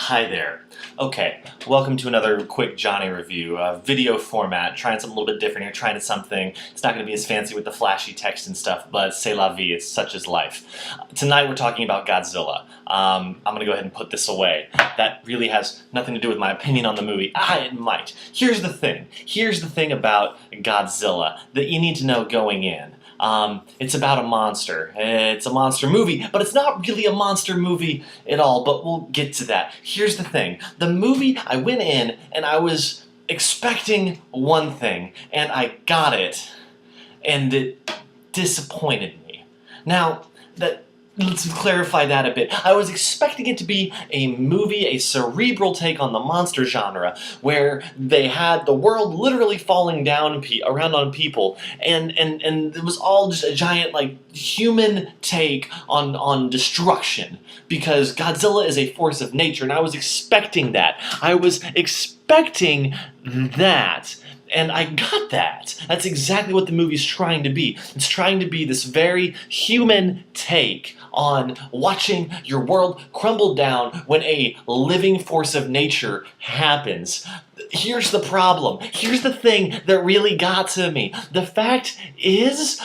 Hi there. Okay, welcome to another quick Jonny review, video format, trying something a little bit different here, trying something. It's not going to be as fancy with the flashy text and stuff, but c'est la vie, it's such as life. Tonight we're talking about Godzilla. I'm going to go ahead and put this away. That really has nothing to do with my opinion on the movie. It might. Here's the thing about Godzilla that you need to know going in. It's about a monster. It's a monster movie, but it's not really a monster movie at all, but we'll get to that. Here's the thing. The movie, I went in and I was expecting one thing, and I got it, and it disappointed me. Now, let's clarify that a bit. I was expecting it to be a movie, a cerebral take on the monster genre, where they had the world literally falling down around on people, and it was all just a giant, human take on destruction, because Godzilla is a force of nature, and I was expecting that. I was expecting that. And I got that. That's exactly what the movie's trying to be. It's trying to be this very human take on watching your world crumble down when a living force of nature happens. Here's the problem. Here's the thing that really got to me. The fact is,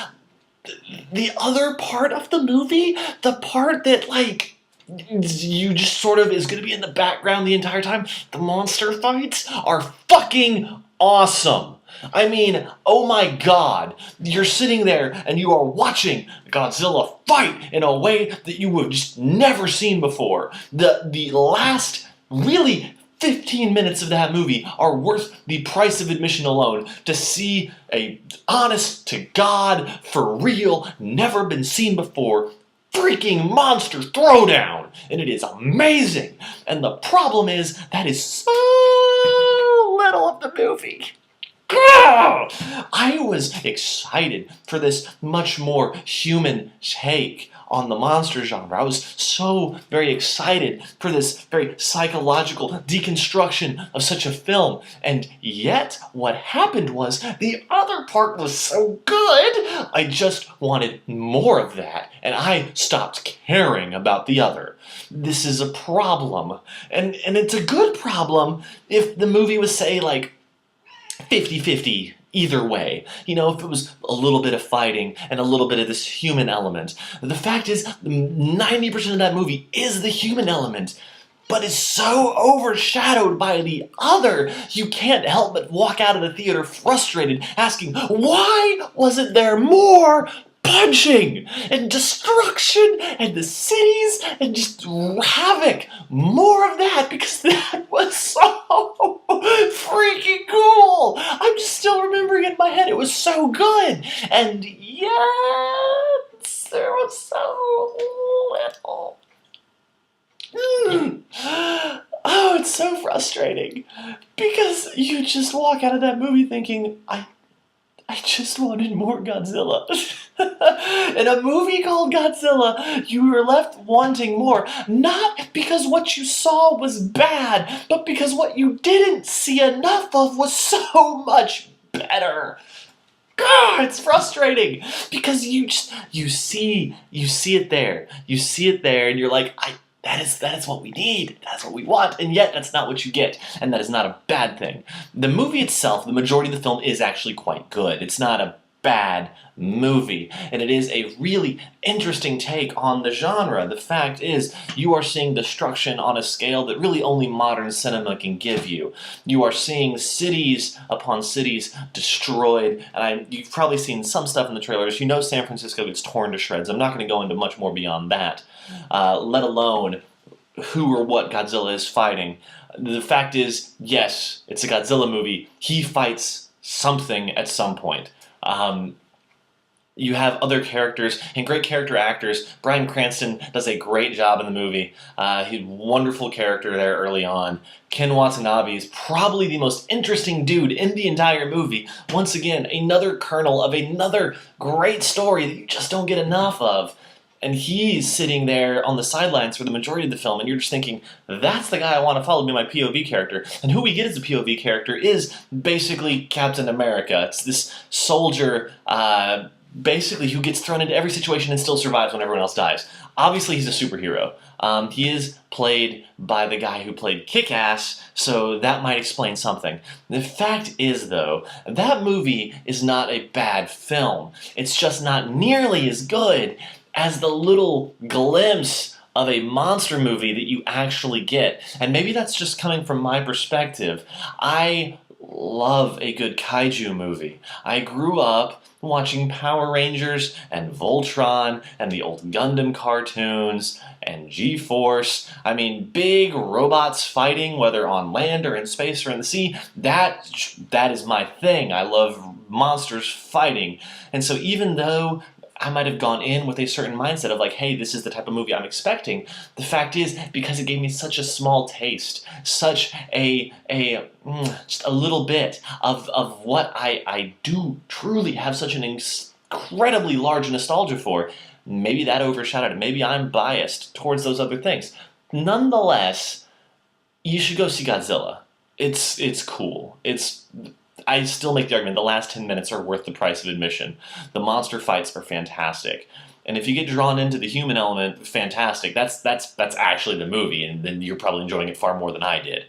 the other part of the movie, the part that, you just sort of is going to be in the background the entire time, the monster fights are fucking awesome. I mean, oh my god, you're sitting there and you are watching Godzilla fight in a way that you have just never seen before. The last, really, 15 minutes of that movie are worth the price of admission alone to see a honest-to-God, for real, never been seen before freaking monster throwdown, and it is amazing. And the problem is that is so little of the movie. I was excited for this much more human take on the monster genre. I was so very excited for this very psychological deconstruction of such a film. And yet, what happened was, the other part was so good, I just wanted more of that, and I stopped caring about the other. This is a problem. And it's a good problem if the movie was, say, 50-50 either way. You know, if it was a little bit of fighting and a little bit of this human element. The fact is, 90% of that movie is the human element, but it's so overshadowed by the other, you can't help but walk out of the theater frustrated, asking, why wasn't there more punching and destruction and the cities and just havoc? More of that, because that was so freaking cool. I'm just still remembering in my head. It was so good. And yet, there was so little. Oh, it's so frustrating. Because you just walk out of that movie thinking, I just wanted more Godzilla. In a movie called Godzilla, you were left wanting more. Not because what you saw was bad, but because what you didn't see enough of was so much better. God, it's frustrating. Because you see it there. You see it there, and you're like, that is what we need, that's what we want, and yet that's not what you get, and that is not a bad thing. The movie itself, the majority of the film, is actually quite good. It's not a bad movie, and it is a really interesting take on the genre. The fact is, you are seeing destruction on a scale that really only modern cinema can give you. You are seeing cities upon cities destroyed, and you've probably seen some stuff in the trailers. You know San Francisco gets torn to shreds. I'm not going to go into much more beyond that, let alone who or what Godzilla is fighting. The fact is, yes, it's a Godzilla movie. He fights something at some point. You have other characters and great character actors. Bryan Cranston does a great job in the movie. He had a wonderful character there early on. Ken Watanabe is probably the most interesting dude in the entire movie. Once again, another kernel of another great story that you just don't get enough of. And he's sitting there on the sidelines for the majority of the film, and you're just thinking, that's the guy I want to follow, be my POV character. And who we get as a POV character is basically Captain America. It's this soldier basically who gets thrown into every situation and still survives when everyone else dies. Obviously, he's a superhero. He is played by the guy who played Kick-Ass, so that might explain something. The fact is, though, that movie is not a bad film. It's just not nearly as good as the little glimpse of a monster movie that you actually get. And maybe that's just coming from my perspective. I love a good kaiju movie. I grew up watching Power Rangers and Voltron and the old Gundam cartoons and G-Force. I mean, big robots fighting, whether on land or in space or in the sea. That is my thing. I love monsters fighting. And so even though I might have gone in with a certain mindset of like, hey, this is the type of movie I'm expecting. The fact is, because it gave me such a small taste, such just a little bit of what I do truly have such an incredibly large nostalgia for, maybe that overshadowed it. Maybe I'm biased towards those other things. Nonetheless, you should go see Godzilla. It's cool. I still make the argument the last 10 minutes are worth the price of admission. The monster fights are fantastic. And if you get drawn into the human element, fantastic. That's actually the movie, and then you're probably enjoying it far more than I did.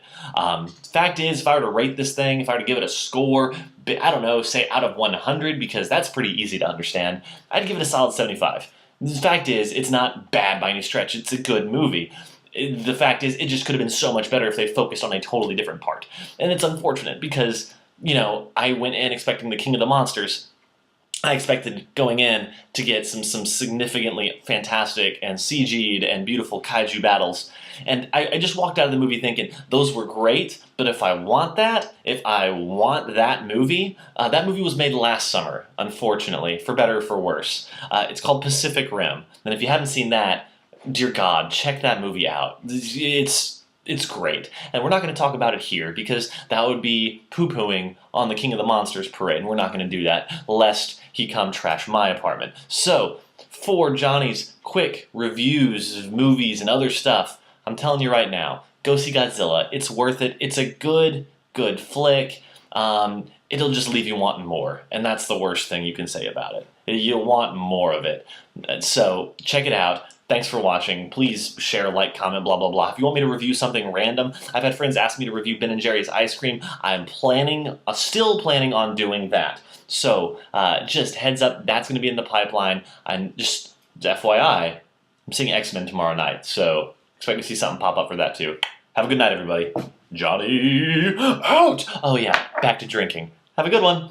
Fact is, if I were to rate this thing, if I were to give it a score, I don't know, say out of 100, because that's pretty easy to understand, I'd give it a solid 75. The fact is, it's not bad by any stretch. It's a good movie. The fact is, it just could have been so much better if they focused on a totally different part. And it's unfortunate because, you know, I went in expecting the King of the Monsters. I expected going in to get some significantly fantastic and CG'd and beautiful kaiju battles. And I just walked out of the movie thinking, those were great, but if I want that movie, that movie was made last summer, unfortunately, for better or for worse. It's called Pacific Rim. And if you haven't seen that, dear God, check that movie out. It's great. And we're not going to talk about it here because that would be poo-pooing on the King of the Monsters parade, and we're not going to do that lest he come trash my apartment. So, for Johnny's quick reviews of movies and other stuff, I'm telling you right now, go see Godzilla. It's worth it. It's a good flick. It'll just leave you wanting more, and that's the worst thing you can say about it. You'll want more of it. So, check it out. Thanks for watching. Please share, like, comment, blah, blah, blah. If you want me to review something random, I've had friends ask me to review Ben & Jerry's ice cream. I'm still planning on doing that. So, just heads up, that's going to be in the pipeline. And just FYI, I'm seeing X-Men tomorrow night, so expect to see something pop up for that too. Have a good night, everybody. Johnny out! Oh yeah, back to drinking. Have a good one.